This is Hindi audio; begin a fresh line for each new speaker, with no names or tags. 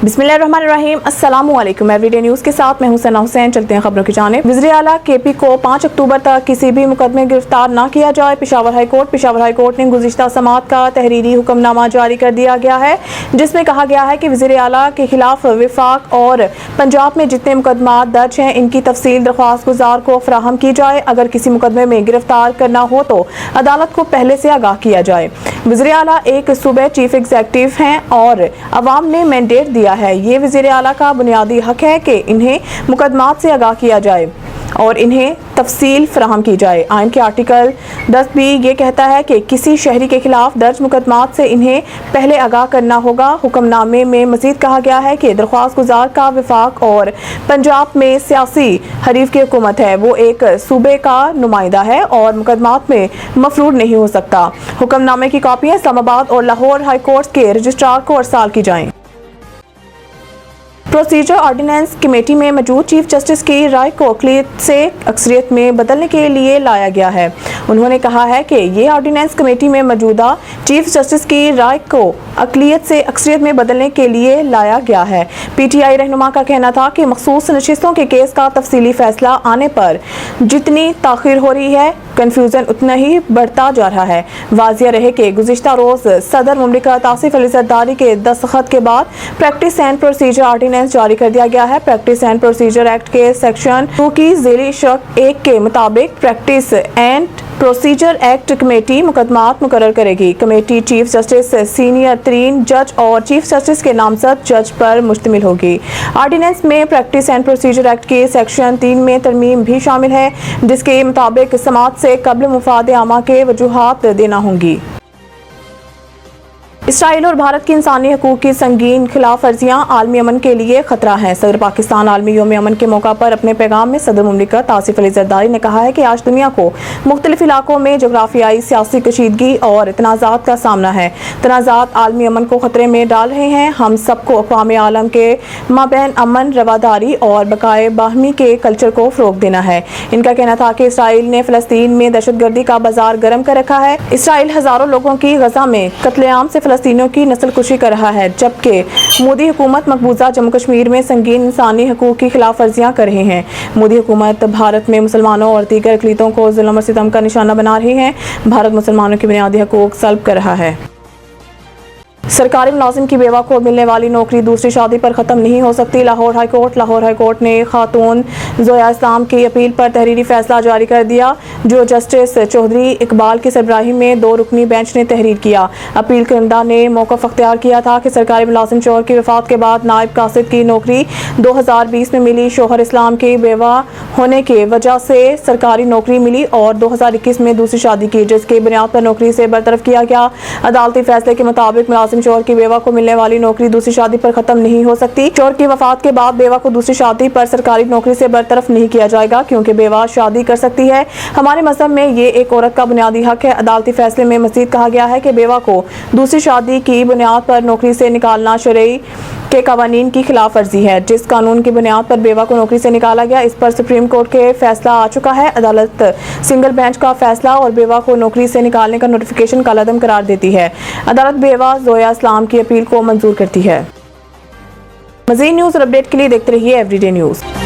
बिस्मिल्लाहिर्रहमानिर्रहीम, अस्सलामुअलैकुम। एवरीडे न्यूज़ के साथ मैं हूं सना हुसैन। चलते हैं खबरों की जानिब। वज़ीर आला केपी को 5 अक्टूबर तक किसी भी मुकदमे गिरफ्तार न किया जाए। पेशावर हाई कोर्ट ने गुज़िश्ता समात का तहरीरी हुक्मनामा जारी कर दिया गया है, जिसमें कहा गया है कि वज़ीर आला के खिलाफ वफाक और पंजाब में जितने मुकदमा दर्ज हैं, इनकी तफसील दरख्वास्त गुजार को फराहम की जाए। अगर किसी मुकदमे में गिरफ्तार करना हो तो अदालत को पहले से आगाह किया जाए। वज़ीर आला एक सूबे चीफ एग्जीक्यूटिव हैं और अवाम ने मैंडेट दिया है। ये वज़ीर आला का बुनियादी हक है कि इन्हें मुकदमात से आगाह किया जाए और इन्हें तफसील फराहम की जाए। आइन के आर्टिकल 10 भी ये कहता है कि किसी शहरी के खिलाफ दर्ज मुकदमात से इन्हें पहले आगाह करना होगा। हुक्मनामे में मजीद कहा गया है कि दरख्वास्त गुजार का वफाक और पंजाब में सियासी हरीफ की हुकूमत है, वो एक सूबे का नुमाइंदा है और मुकदमात में मफरूर नहीं हो सकता। हुक्मनामे की कॉपियाँ इस्लामाबाद और लाहौर हाई कोर्ट के रजिस्ट्रार को अरसाल की जाएँ। प्रोसीजर ऑर्डिनेंस कमेटी में मौजूद चीफ जस्टिस की राय को अक़लियत से अक्सरियत में बदलने के लिए लाया गया है। उन्होंने कहा है कि ये ऑर्डिनेंस कमेटी में मौजूदा चीफ जस्टिस की राय को अक़लियत से अक्सरियत में बदलने के लिए लाया गया है। PTI रहनुमा का कहना था कि मखसूस नशिस्तों के केस का तफसीली फैसला आने पर जितनी ताख़ीर हो रही है, कन्फ्यूजन उतना ही बढ़ता जा रहा है। वाजिया रहे कि गुज़िश्ता रोज़ सदर मुमलिकत आसिफ अली ज़रदारी के दस्तखत के बाद प्रैक्टिस एंड प्रोसीजर ऑर्डिनेंस जारी कर दिया गया है। प्रैक्टिस एंड प्रोसीजर एक्ट के सेक्शन 2 की ज़ेली शर्त 1 के मुताबिक practice and procedure act committee मुकदमात मुकर्रर करेगी। कमेटी चीफ जस्टिस, सीनियर तरीन जज और चीफ जस्टिस के नामजद जज पर मुश्तमिल होगी। ऑर्डिनेंस में प्रैक्टिस एंड प्रोसीजर एक्ट के सेक्शन 3 में तरमीम भी शामिल है, जिसके मुताबिक समात से कब्ल मुफाद आमा के वजूहात देना होंगी। इसराइल और भारत की इंसानी हकूक़ की संगीन खिलाफ वर्जियाँ आलमी अमन के लिए खतरा हैं। सदर पाकिस्तान आलमी यौम अमन के मौका पर अपने पैगाम में सदर मुमलिकत आसिफ अली ज़रदारी ने कहा है कि आज दुनिया को मुख्तलिफ इलाकों में जोग्राफियाई सियासी कशीदगी और तनाज़ात का सामना है। तनाज़ात आलमी अमन को खतरे में डाल रहे हैं। हम सबको अक़वाम आलम के माबैन अमन, रवादारी और बकाए बाहमी के कल्चर को फ़रोग़ देना है। इनका कहना था कि इसराइल ने फ़लस्तीन में दहशतगर्दी का बाजार गर्म कर रखा है। इसराइल हज़ारों लोगों की गज़ा में कत्लेआम से फ़लस्तीनियों की नस्ल कुशी कर रहा है, जबकि मोदी हुकूमत मकबूजा जम्मू कश्मीर में संगीन इंसानी हकूक़ की खिलाफ वर्जियाँ कर रहे हैं। मोदी हुकूमत भारत में मुसलमानों और दीगर अक़लियतों को ज़ुल्म और सितम का निशाना बना रही है। भारत मुसलमानों की बुनियादी हकूक़ सल्ब कर रहा है। सरकारी मुलाजिम की बेवा को मिलने वाली नौकरी दूसरी शादी पर ख़त्म नहीं हो सकती। लाहौर हाई कोर्ट ने खातून ज़ोया इस्लाम की अपील पर तहरीरी फैसला जारी कर दिया, जो जस्टिस चौधरी इकबाल की सरबराही में 2 रुकनी बेंच ने तहरीर किया। अपील करदा ने मौक़िफ़ अख्तियार किया था कि सरकारी मुलाजिम शौहर की वफ़ात के बाद नायब कासिद की नौकरी 2020 में मिली। शौहर इस्लाम की बेवा होने की वजह से सरकारी नौकरी मिली और 2021 में दूसरी शादी की, जिसकी बुनियाद पर नौकरी से बरतरफ किया गया। अदालती फैसले के मुताबिक मुलाजिम शौहर की बेवा को मिलने वाली नौकरी दूसरी शादी पर खत्म नहीं हो सकती। शौहर की वफात के बाद बेवा को दूसरी शादी पर सरकारी नौकरी से बरतरफ नहीं किया जाएगा, क्योंकि बेवा शादी कर सकती है। हमारे मज़हब में ये एक औरत का बुनियादी हक है। अदालती फैसले में मज़ीद कहा गया है कि बेवा को दूसरी शादी की बुनियाद पर नौकरी से निकालना शरई के कानून की खिलाफ वर्जी है। जिस कानून की बुनियाद पर बेवा को नौकरी से निकाला गया, इस पर सुप्रीम कोर्ट के फैसला आ चुका है। अदालत सिंगल बेंच का फैसला और बेवा को नौकरी से निकालने का नोटिफिकेशन कालअदम करार देती है। अदालत बेवा ज़ोया इस्लाम की अपील को मंजूर करती है। मज़ीद न्यूज़ और अपडेट के लिए देखते रहिए एवरीडे न्यूज़।